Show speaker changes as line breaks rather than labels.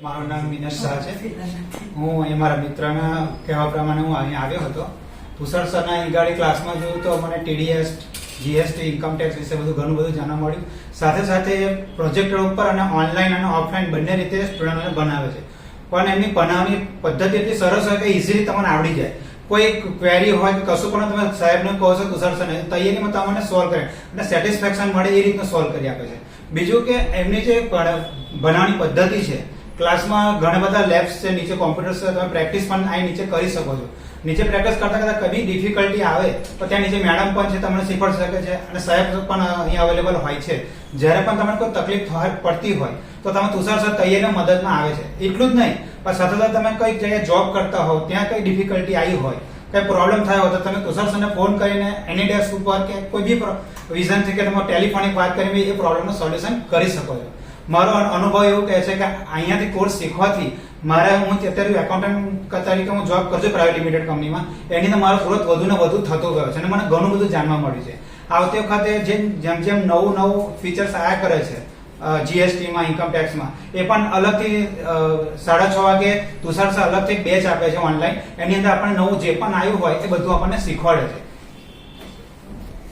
મારું નામ મિનેશ શાહ છે. હું મારા મિત્રના કહેવા પ્રમાણે હું અહીંયા આવ્યો હતો. તુષાર સરના ઈગાડી ક્લાસમાં જોયું તો મને TDS, GST, ઇન્કમ ટેક્સ વિશે ઘણું બધું જાણવા મળ્યું. સાથે સાથે પ્રોજેક્ટર ઉપર અને ઓનલાઈન અને ઓફલાઈન બંને રીતે સ્ટુડન્ટોને ભણાવે છે. પણ એમની ભણાવવાની પદ્ધતિ એટલી સરસ હોય કે ઇઝીલી તમને આવડી જાય. કોઈ ક્વેરી હોય કે કશું પણ તમે સાહેબને કહો છો તુષાર સરને તૈયારીમાં તમને સોલ્વ કરે અને સેટિસ્ફેક્શન મળે એ રીતનું સોલ્વ કરી આપે છે. બીજું કે એમની જે ભણાવવાની પદ્ધતિ છે, ક્લાસમાં ઘણા બધા લેબ્સ છે, નીચે કોમ્પ્યુટર્સ છે, તમે પ્રેક્ટિસ પણ અહીં નીચે કરી શકો છો. નીચે પ્રેક્ટિસ કરતા કરતા કદી ડિફિકલ્ટી આવે તો ત્યાં નીચે મેડમ પણ છે, તમને શીખવાડી શકે છે અને સાહેબ પણ અહીં અવેલેબલ હોય છે. જ્યારે પણ તમને કોઈ તકલીફ પડતી હોય તો તમે તુષાર સર તૈયારીમાં મદદમાં આવે છે. એટલું જ નહીં, પણ સાથે સાથે તમે કઈ જગ્યાએ જોબ કરતા હો, ત્યાં કઈ ડિફિકલ્ટી આવી હોય, કઈ પ્રોબ્લેમ થયો હોય તો તમે તુષાર સરને ફોન કરીને એની ડેસ્ક ઉપર કે કોઈ બી વિઝનથી કે તમે ટેલિફોનિક વાત કરીને એ પ્રોબ્લેમનું સોલ્યુશન કરી શકો છો. મારો અનુભવ એવું કહે છે કે અહીંયાથી કોર્સ શીખવાથી હું અત્યારે એકાઉન્ટન્ટ તરીકે હું જોબ કરું છું પ્રાઇવેટ લિમિટેડ કંપનીમાં. એની અંદર મારો ગ્રોથ વધુ ને વધુ થતો ગયો છે અને મને ઘણું બધું જાણવા મળ્યું છે. આવતી વખતે જેમ જેમ નવું ફીચર્સ આવ્યા કરે છે GSTમાં, ઇન્કમ ટેક્સમાં, એ પણ અલગથી 6:30 વાગે તુષાર સર અલગથી બેચ આપે છે ઓનલાઈન. એની અંદર આપણને નવું જે પણ આવ્યું હોય એ બધું આપણને શીખવાડે છે.